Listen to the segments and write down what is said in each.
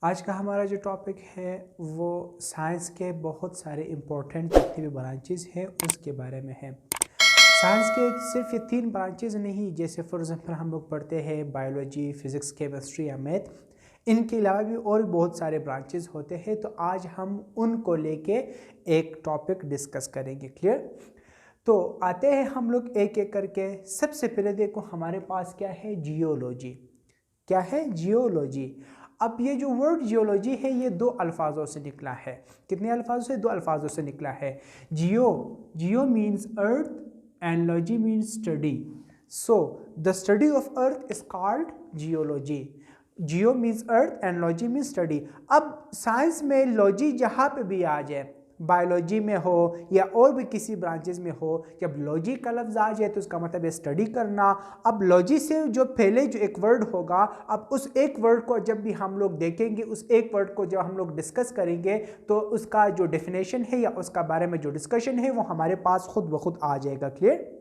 आज का हमारा जो टॉपिक है वो साइंस के बहुत सारे इम्पोर्टेंट जितने भी ब्रांचेस हैं उसके बारे में है। साइंस के सिर्फ ये 3 ब्रांचेस नहीं, जैसे फॉर एग्जांपल हम लोग पढ़ते हैं बायोलॉजी, फिजिक्स, केमिस्ट्री या मैथ। इनके अलावा भी और बहुत सारे ब्रांचेस होते हैं, तो आज हम उनको लेके एक टॉपिक डिस्कस करेंगे। क्लियर? तो आते हैं हम लोग एक एक करके। सबसे पहले देखो हमारे पास क्या है, जियोलॉजी। क्या है? जियोलॉजी। अब ये जो वर्ड जियोलॉजी है ये 2 अल्फाजों से निकला है। कितने अल्फाजों से? 2 अल्फाजों से निकला है। जियो means earth and logy means study. So the study of earth is called geology. Jio means earth and logy means study. अब साइंस में लॉजी जहाँ पे भी आ जाए, बायोलॉजी में हो या और भी किसी ब्रांचेस में हो, जब लॉजी का लफ्ज आ जाए तो उसका मतलब है स्टडी करना। अब लॉजी से जो पहले जो एक वर्ड होगा, अब उस एक वर्ड को जब भी हम लोग देखेंगे, उस एक वर्ड को जब हम लोग डिस्कस करेंगे तो उसका जो डेफिनेशन है या उसका बारे में जो डिस्कशन है वो हमारे पास खुद ब खुद आ जाएगा। क्लियर?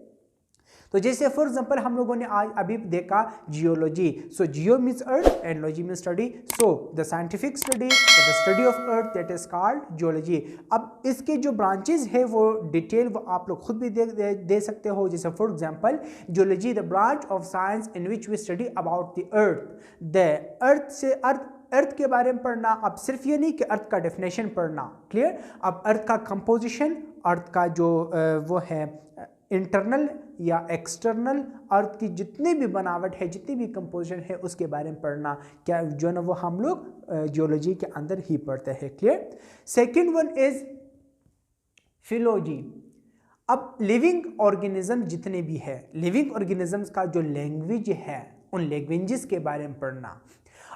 तो जैसे फॉर एग्जांपल हम लोगों ने आज अभी देखा geology. So Jio means earth and logy means study. So the scientific study, the study of earth, that is called geology. अब इसके जो ब्रांचेस है वो डिटेल वो आप लोग खुद भी दे सकते हो। जैसे for example geology, the branch of science in which we study about the earth. The earth से अर्थ के बारे में पढ़ना। अब सिर्फ ये नहीं कि अर्थ का डेफिनेशन पढ़ना। क्लियर? अब अर्थ का कंपोजिशन, अर्थ का जो वो है इंटरनल या एक्सटर्नल, अर्थ की जितनी भी बनावट है, जितनी भी कंपोजिशन है उसके बारे में पढ़ना, क्या जो ना वो हम लोग जियोलॉजी के अंदर ही पढ़ते हैं। क्लियर? सेकेंड वन इज फिलोजी। अब लिविंग ऑर्गेनिज्म जितने भी है, लिविंग ऑर्गेनिजम्स का जो लैंग्वेज है उन लैंग्वेजेस के बारे में पढ़ना।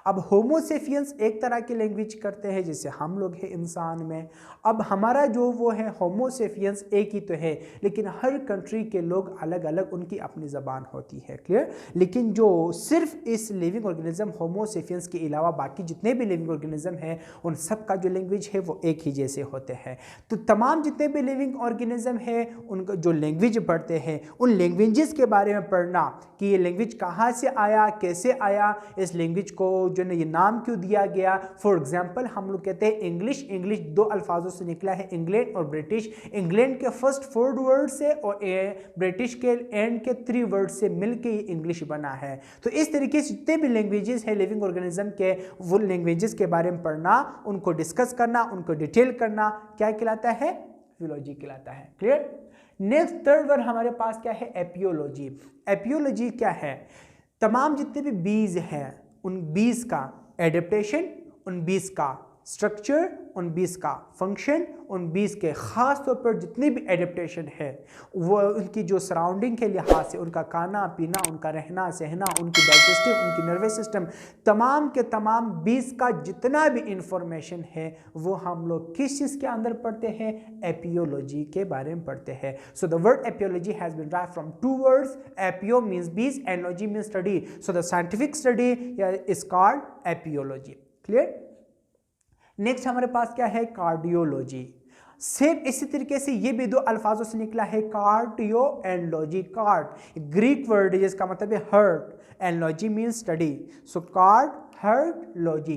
अब होमोसेपियंस एक तरह की लैंग्वेज करते हैं जैसे हम लोग हैं इंसान में। अब हमारा जो वो है होमोसेपियंस एक ही तो है, लेकिन हर कंट्री के लोग अलग अलग उनकी अपनी ज़बान होती है। क्लियर? लेकिन जो सिर्फ इस लिविंग ऑर्गेनिज्म होमोसेपियंस के अलावा बाकी जितने भी लिविंग ऑर्गेनिज्म हैं उन सब का जो लैंग्वेज है वो एक ही जैसे होते हैं। तो तमाम जितने भी लिविंग ऑर्गेनिज्म है उनका जो लैंग्वेज पढ़ते हैं, उन लैंग्वेजेस के बारे में पढ़ना कि ये लैंग्वेज कहाँ से आया, कैसे आया, इस लैंग्वेज को जो है ये नाम क्यों दिया गया। फॉर एग्जांपल हम लोग कहते हैं इंग्लिश। इंग्लिश 2 अल्फाजों से निकला है, इंग्लैंड और ब्रिटिश। इंग्लैंड के फर्स्ट 4 वर्ड से और ब्रिटिश के एंड के 3 वर्ड से मिलकर ये इंग्लिश बना है। तो इस तरीके से जितने भी लैंग्वेजेस है लिविंग ऑर्गेनिज्म के, वो लैंग्वेजेस के बारे में पढ़ना, उनको डिस्कस करना, उनको डिटेल करना क्या कहलाता है? फिलोजी कहलाता है। क्लियर? नेक्स्ट थर्ड वर्ड हमारे पास क्या है? एपियोलॉजी। एपियोलॉजी क्या है? तमाम जितने भी बीज हैं उन बीज का एडेप्टेशन, उन बीज का स्ट्रक्चर, उन बीज का फंक्शन, उन बीज के ख़ास तौर पर जितनी भी एडेप्टेशन है वो उनकी जो सराउंडिंग के लिहाज से, उनका खाना पीना, उनका रहना सहना, उनकी डाइजेस्टिव, उनकी नर्वस सिस्टम, तमाम के तमाम बीज का जितना भी इंफॉर्मेशन है वो हम लोग किस चीज़ के अंदर पढ़ते हैं? एपियोलॉजी के बारे में पढ़ते हैं। So the word apiology has been derived from 2 words. Apio means bees and logy means study. So the scientific study is called apiology. Clear? Next हमारे पास क्या है? कार्डियोलॉजी। सेम इसी तरीके से ये भी 2 अल्फाजों से निकला है, cardio and logy. Card Greek word है जिसका मतलब है heart and logy means study. So card, heart, logy.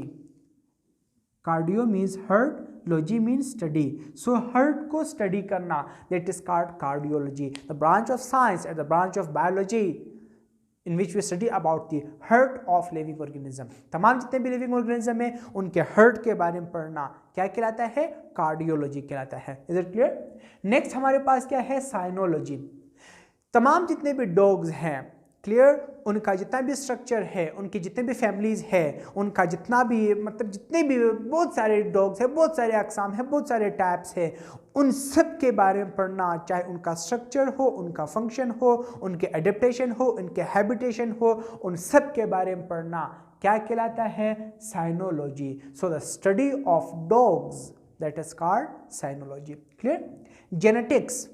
Cardio means heart, logy means study. So heart को स्टडी करना, that is called cardiology. The branch of science and the branch of biology in which we study about the heart of living organism। तमाम जितने भी living organism है उनके heart के बारे में पढ़ना क्या कहलाता है? कार्डियोलॉजी कहलाता है। Is it clear? नेक्स्ट हमारे पास क्या है? साइनोलॉजी। तमाम जितने भी डॉग्स हैं, क्लियर, उनका जितना भी स्ट्रक्चर है, उनकी जितने भी फैमिलीज है, उनका जितना भी मतलब जितने भी बहुत सारे डॉग्स हैं, बहुत सारे अकसाम हैं, बहुत सारे टाइप्स हैं, उन सब के बारे में पढ़ना, चाहे उनका स्ट्रक्चर हो, उनका फंक्शन हो, उनके एडेप्टेशन हो, उनके हैबिटेशन हो, उन सब के बारे में पढ़ना क्या कहलाता है? Cynology. So the study of dogs, that is called cynology. Clear? Genetics.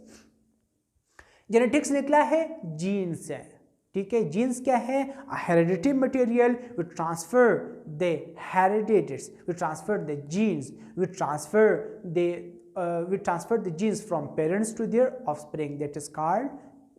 Genetics निकला है जीन से। ठीक है? जीन्स क्या है? Heredity material. We transfer the heredities, we transfer the genes, we transfer the genes from parents to their offspring, that is called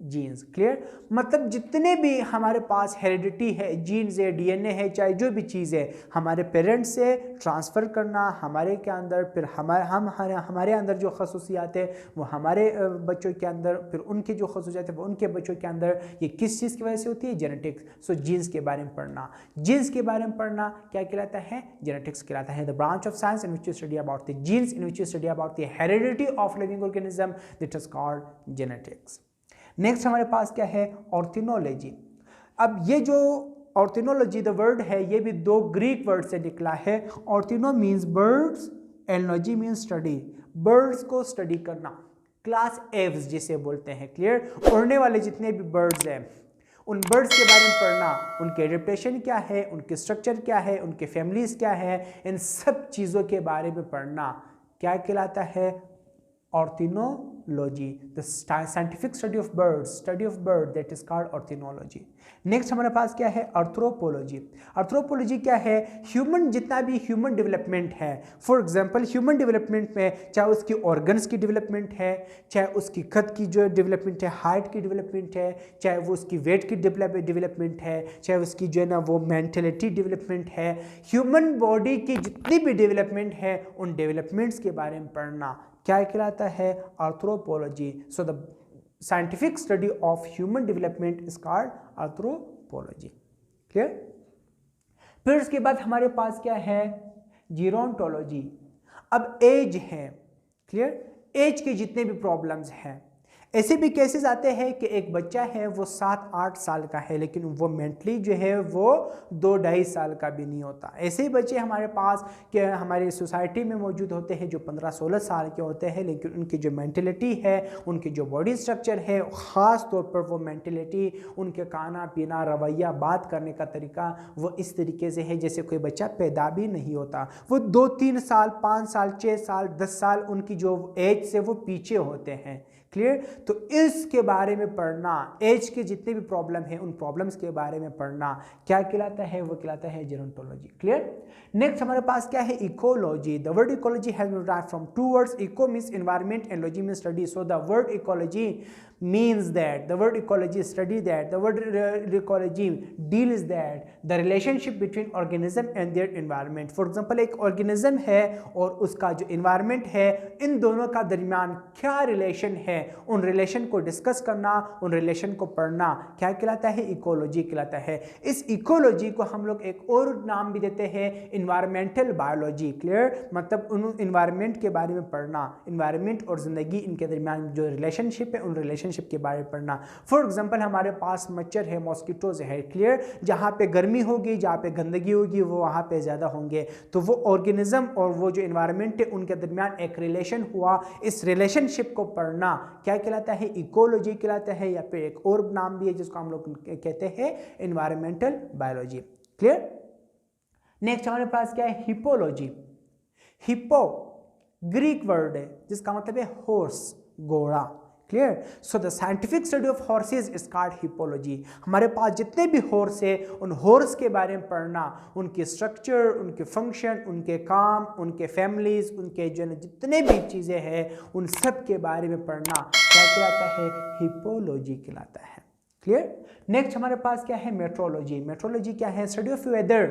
genes. Clear, मतलब जितने भी हमारे पास हेरिडिटी है, जीन्स है, डीएनए है, चाहे जो भी चीज़ है, हमारे पेरेंट्स से ट्रांसफ़र करना हमारे के अंदर, फिर हमारे अंदर जो खसूसियात है वो हमारे बच्चों के अंदर, फिर उनके जो खसूसियात है वो उनके बच्चों के अंदर, ये किस चीज़ की वजह से होती है? जेनेटिक्स। सो जीन्स के बारे में पढ़ना, जीन्स के बारे में पढ़ना क्या कहलाता है? जेनेटिक्स कहलाता है। The branch of science in which you study about the genes, in which you study about the heredity of living organism, that is called genetics. Next हमारे पास क्या है? ऑर्थोनोलॉजी। अब ये जो ऑर्थोनोलॉजी द वर्ड है, ये भी दो ग्रीक वर्ड से निकला है। ऑर्थोनो means birds, ology means study, birds को स्टडी करना, क्लास एव्स जिसे बोलते हैं। क्लियर, उड़ने वाले जितने भी बर्ड्स हैं उन बर्ड्स के बारे में पढ़ना, उनके एडेप्टेशन क्या है, उनके स्ट्रक्चर क्या है, उनके फैमिलीज क्या है, इन सब चीज़ों के बारे में पढ़ना क्या कहलाता है? Ornithology. The scientific study of bird that is called ornithology. Next हमारे पास क्या है? एंथ्रोपोलॉजी। एंथ्रोपोलॉजी क्या है? ह्यूमन, जितना भी ह्यूमन डेवलपमेंट है, फॉर एग्जांपल ह्यूमन डेवलपमेंट में चाहे उसकी ऑर्गन्स की डेवलपमेंट है, चाहे उसकी कद की जो डेवलपमेंट है, हाइट की डेवलपमेंट है, चाहे वो उसकी वेट की डेवलपमेंट है, चाहे उसकी जो है ना वो मेंटलिटी डेवलपमेंट है, ह्यूमन बॉडी की जितनी भी डेवलपमेंट है उन डेवलपमेंट्स के बारे में पढ़ना क्या कहलाता है? Anthropology. So the scientific study of human development is called anthropology. Clear. फिर उसके बाद हमारे पास क्या है? जीरोंटोलॉजी। अब एज है, क्लियर, एज के जितने भी प्रॉब्लम्स हैं, ऐसे भी केसेस आते हैं कि एक बच्चा है वो 7-8 साल का है लेकिन वो मेंटली जो है वो 2-2.5 साल का भी नहीं होता। ऐसे ही बच्चे हमारे पास कि हमारी सोसाइटी में मौजूद होते हैं जो 15-16 साल के होते हैं, लेकिन उनकी जो मेंटलिटी है, उनकी जो बॉडी स्ट्रक्चर है, ख़ास तौर पर वो मेंटलिटी, उनके खाना पीना, रवैया, बात करने का तरीका वो इस तरीके से है जैसे कोई बच्चा पैदा भी नहीं होता। वो 2-3 साल, 5 साल, 6 साल, 10 साल उनकी जो एज से वो पीछे होते हैं। क्लियर। तो इसके बारे में पढ़ना, एज के जितने भी प्रॉब्लम है उन प्रॉब्लम्स के बारे में पढ़ना क्या कहलाता है? वो कहलाता है जेरोंटोलॉजी। क्लियर। नेक्स्ट हमारे पास क्या है? Ecology. The word ecology has been derived from two words. Eco means environment and logy means study. So the word ecology means that, the word ecology study that, the word ecology deals that the relationship between organism and their environment. For example, एक organism है और उसका जो environment है, इन दोनों का दरमियान क्या रिलेशन है, उन रिलेशन को डिस्कस करना, उन रिलेशन को पढ़ना क्या कहलाता है? इकोलॉजी कहलाता है। इस इकोलॉजी को हम लोग एक और नाम भी देते हैं, इन्वायरमेंटल बायोलॉजी। क्लियर, मतलब उन इन्वायरमेंट के बारे में पढ़ना, इन्वायरमेंट और ज़िंदगी, इनके दरमियान जो रिलेशनशिप है उन रिलेशनशिप के बारे में पढ़ना। फॉर एग्जांपल हमारे पास मच्छर है, मॉस्किटोज है। क्लियर, जहाँ पे गर्मी होगी, जहाँ पे गंदगी होगी, वो वहाँ पे ज़्यादा होंगे। तो वो ऑर्गेनिज्म और वो जो इन्वायरमेंट है उनके दरमियान एक रिलेशन हुआ, इस रिलेशनशिप को पढ़ना क्या कहलाता है? इकोलॉजी कहलाता है, या फिर एक और नाम भी है जिसको हम लोग कहते हैं इन्वायरमेंटल बायोलॉजी। क्लियर। नेक्स्ट हमारे पास क्या है? हिपोलॉजी। हिप्पो ग्रीक वर्ड है जिसका मतलब है हॉर्स, घोड़ा। Clear. So the scientific study of horses is called hippology. हमारे पास जितने भी हॉर्स है उन हॉर्स के बारे में पढ़ना, उनके स्ट्रक्चर, उनके फंक्शन, उनके काम, उनके फैमिलीज, उनके जो जितने भी चीज़ें हैं उन सब के बारे में पढ़ना क्या कहलाता है? हिपोलॉजी कहलाता है। क्लियर। नेक्स्ट हमारे पास क्या है? मेट्रोलॉजी। मेट्रोलॉजी क्या है? स्टडी ऑफ वेदर,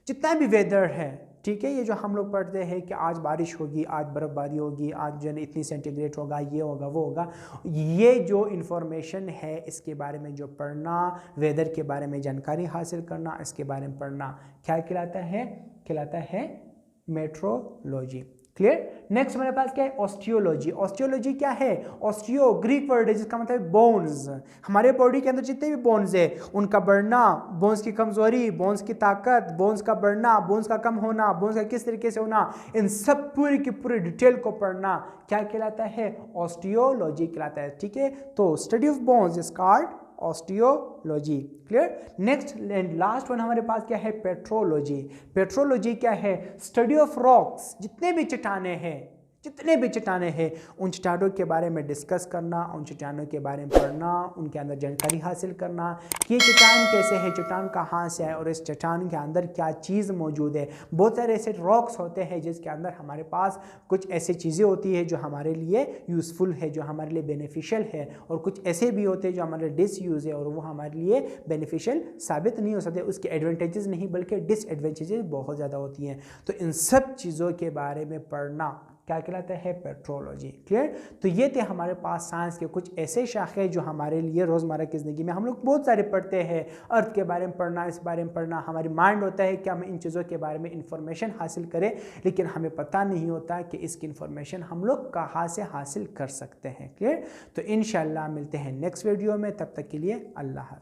जितना भी वेदर है, ठीक है, ये जो हम लोग पढ़ते हैं कि आज बारिश होगी, आज बर्फ़बारी होगी, आज जो है इतनी सेंटीग्रेड होगा, ये होगा, वो होगा, ये जो इन्फॉर्मेशन है इसके बारे में जो पढ़ना, वेदर के बारे में जानकारी हासिल करना, इसके बारे में पढ़ना क्या कहलाता है? कहलाता है मेट्रोलॉजी। क्लियर। नेक्स्ट हमारे पास क्या है? ऑस्टियोलॉजी। ऑस्टियोलॉजी क्या है? ऑस्टियो ग्रीक वर्ड है जिसका मतलब है बोन्स। हमारे बॉडी के अंदर जितने भी बोन्स है उनका बढ़ना, बोन्स की कमजोरी, बोन्स की ताकत, बोन्स का बढ़ना, बोन्स का कम होना, बोन्स का किस तरीके से होना, इन सब पूरी की पूरी डिटेल को पढ़ना क्या कहलाता है? ऑस्टियोलॉजी कहलाता है। ठीक है, तो study of bones is called osteology. Clear. Next and last one हमारे पास क्या है? पेट्रोलॉजी। पेट्रोलॉजी क्या है? स्टडी ऑफ रॉक्स, जितने भी चट्टाने हैं, जितने भी चट्टानें हैं उन चट्टानों के बारे में डिस्कस करना, उन चट्टानों के बारे में पढ़ना, उनके अंदर जानकारी हासिल करना कि ये चट्टान कैसे है, चट्टान कहाँ से है और इस चट्टान के अंदर क्या चीज़ मौजूद है। बहुत सारे ऐसे रॉक्स होते हैं जिसके अंदर हमारे पास कुछ ऐसी चीज़ें होती है जो हमारे लिए यूज़फुल है, जो हमारे लिए बेनिफिशियल है, और कुछ ऐसे भी होते हैं जो हमारे डिसयूज़ है और वो हमारे लिए बेनिफिशियल साबित नहीं हो सकते। उसके एडवांटेजेस नहीं बल्कि डिसएडवांटेजेस बहुत ज़्यादा होती हैं। तो इन सब चीज़ों के बारे में पढ़ना क्या कहलाता है? पेट्रोलॉजी। क्लियर? तो ये थे हमारे पास साइंस के कुछ ऐसे शाखे जो हमारे लिए रोज़मर्रा की ज़िंदगी में हम लोग बहुत सारे पढ़ते हैं। अर्थ के बारे में पढ़ना, इस बारे में पढ़ना, हमारी माइंड होता है कि हम इन चीज़ों के बारे में इंफॉर्मेशन हासिल करें, लेकिन हमें पता नहीं होता कि इसकी इंफॉर्मेशन हम लोग कहाँ से हासिल कर सकते हैं। क्लियर? तो इंशाल्लाह मिलते हैं नेक्स्ट वीडियो में, तब तक के लिए अल्लाह हाफ़िज़।